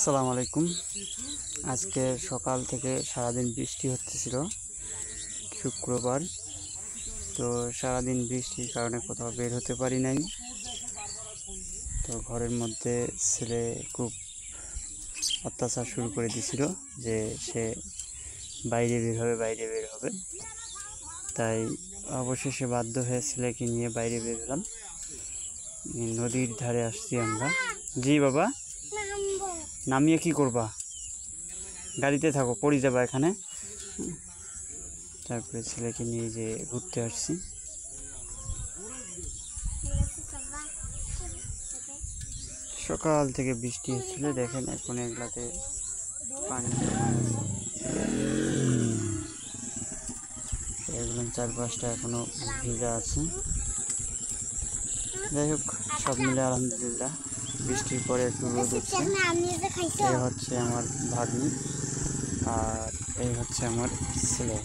আসসালামু আলাইকুম। আজকে সকাল থেকে সারাদিন বৃষ্টি হচ্ছিল। শুক্রবার তো সারাদিন বৃষ্টির কারণে কোথাও বের হতে পারি নাই। তো ঘরের মধ্যে ছেলে খুব অত্যাচার শুরু করে দিয়েছিল যে সে বাইরে বের হবে। তাই অবশেষে বাধ্য হয়ে ছেলেকে নিয়ে বাইরে বের হলাম। নদীর ধারে আসছি আমরা। জি বাবা, নামিয়ে কি করবা? গাড়িতে থাকো, পড়ে যাবা এখানে। তারপরে ছেলেকে নিয়ে যে ঘুরতে আসছি। সকাল থেকে বৃষ্টি হচ্ছিল, দেখেন এখন এগুলাতে পানি এগুলো চারপাশটা এখনো ভিজা আছে। যাই হোক, সব মিলে আলহামদুলিল্লাহ বৃষ্টির পরে একটু রোদ উঠছে। এই হচ্ছে আমার ভাগ্নি আর এই হচ্ছে আমার ছেলে।